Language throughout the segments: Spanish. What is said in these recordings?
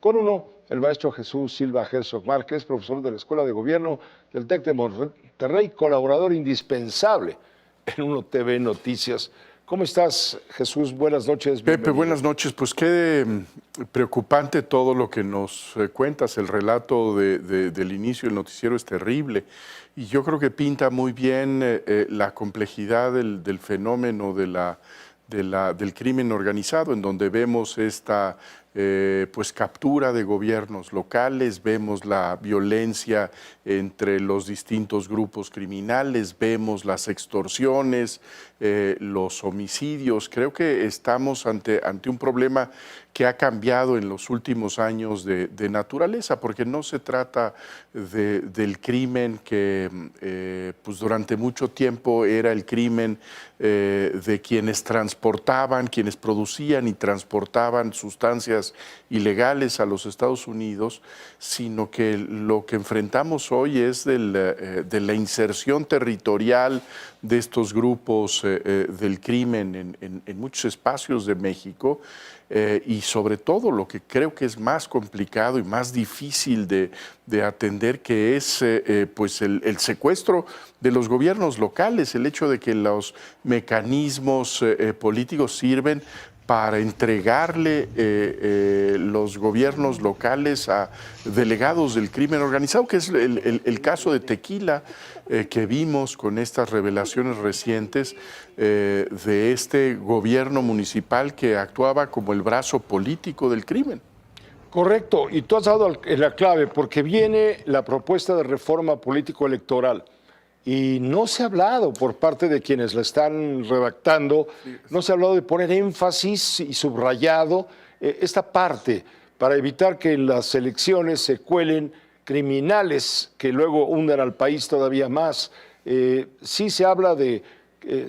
con uno, el maestro Jesús Silva Herzog Márquez, profesor de la Escuela de Gobierno del TEC de Monterrey, colaborador indispensable en Uno TV Noticias. ¿Cómo estás, Jesús? Buenas noches. Pepe, buenas noches. Pues qué preocupante todo lo que nos cuentas. El relato del inicio del noticiero es terrible y yo creo que pinta muy bien la complejidad del fenómeno del crimen organizado, en donde vemos esta pues captura de gobiernos locales, vemos la violencia entre los distintos grupos criminales, vemos las extorsiones, los homicidios. Creo que estamos ante un problema que ha cambiado en los últimos años de naturaleza, porque no se trata del crimen que pues durante mucho tiempo era el crimen de quienes transportaban, quienes producían y transportaban sustancias ilegales a los Estados Unidos, sino que lo que enfrentamos hoy es de la inserción territorial de estos grupos del crimen en muchos espacios de México. Y sobre todo lo que creo que es más complicado y más difícil de atender, que es pues el secuestro de los gobiernos locales, el hecho de que los mecanismos políticos sirven para entregarle los gobiernos locales a delegados del crimen organizado, que es el caso de Tequila, que vimos con estas revelaciones recientes de este gobierno municipal que actuaba como el brazo político del crimen. Correcto, y tú has dado la clave, porque viene la propuesta de reforma político-electoral. Y no se ha hablado por parte de quienes la están redactando, no se ha hablado de poner énfasis y subrayado esta parte para evitar que en las elecciones se cuelen criminales que luego hundan al país todavía más. Sí se habla de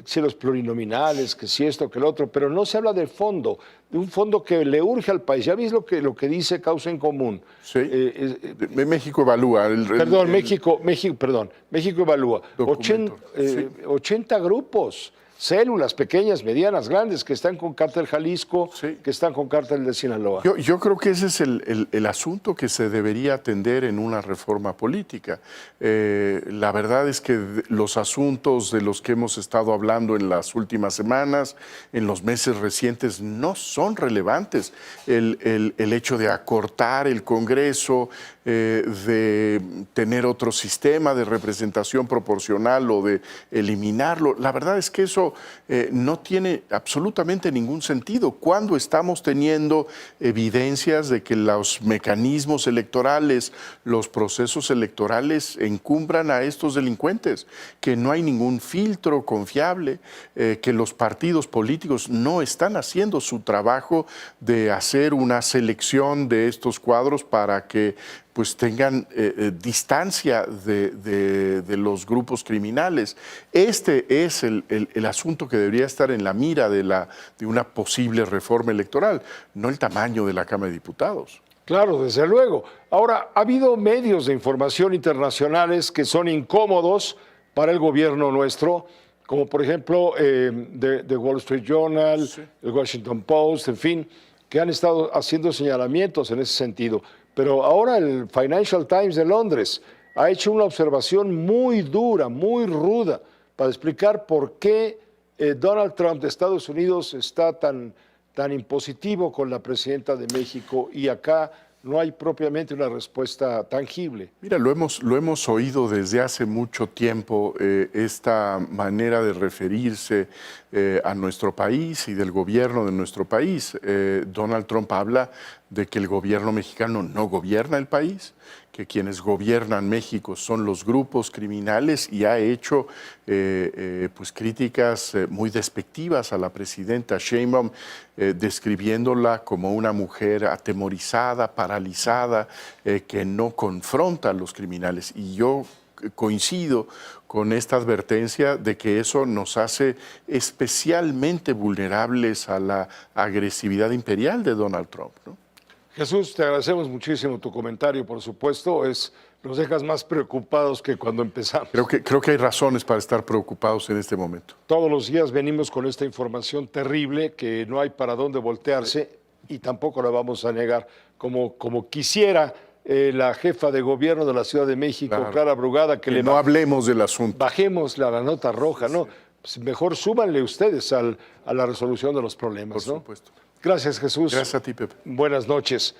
si los plurinominales, que si esto, que el otro, pero no se habla del fondo, de un fondo que le urge al país. ¿Ya viste lo que dice Causa en Común? Sí, México evalúa. México evalúa 80 grupos, células pequeñas, medianas, grandes, que están con Cártel Jalisco, que están con Cártel de Sinaloa. Yo creo que ese es el asunto que se debería atender en una reforma política. La verdad es que los asuntos de los que hemos estado hablando en las últimas semanas, en los meses recientes, no son relevantes. El hecho de acortar el Congreso, de tener otro sistema de representación proporcional o de eliminarlo, la verdad es que eso no tiene absolutamente ningún sentido cuando estamos teniendo evidencias de que los mecanismos electorales, los procesos electorales encumbran a estos delincuentes, que no hay ningún filtro confiable, que los partidos políticos no están haciendo su trabajo de hacer una selección de estos cuadros para que pues tengan distancia de los grupos criminales. Este es el asunto que debería estar en la mira de una posible reforma electoral, no el tamaño de la Cámara de Diputados. Claro, desde luego. Ahora, ha habido medios de información internacionales que son incómodos para el gobierno nuestro, como por ejemplo The Wall Street Journal, el Washington Post, en fin, que han estado haciendo señalamientos en ese sentido. Pero ahora el Financial Times de Londres ha hecho una observación muy dura, muy ruda, para explicar por qué Donald Trump de Estados Unidos está tan impositivo con la presidenta de México y acá no hay propiamente una respuesta tangible. Mira, lo hemos oído desde hace mucho tiempo, esta manera de referirse a nuestro país y del gobierno de nuestro país. Donald Trump habla de que el gobierno mexicano no gobierna el país, que quienes gobiernan México son los grupos criminales, y ha hecho pues críticas muy despectivas a la presidenta Sheinbaum, describiéndola como una mujer atemorizada, paralizada, que no confronta a los criminales. Y yo coincido con esta advertencia de que eso nos hace especialmente vulnerables a la agresividad imperial de Donald Trump, ¿no? Jesús, te agradecemos muchísimo tu comentario, por supuesto, nos dejas más preocupados que cuando empezamos. Creo que hay razones para estar preocupados en este momento. Todos los días venimos con esta información terrible que no hay para dónde voltearse y tampoco la vamos a negar. como quisiera la jefa de gobierno de la Ciudad de México, Claro. Clara Brugada, que No hablemos del asunto. bajemos la nota roja, ¿no? Pues mejor súbanle ustedes a la resolución de los problemas, Por ¿no? supuesto. Gracias, Jesús. Gracias a ti, Pepe. Buenas noches.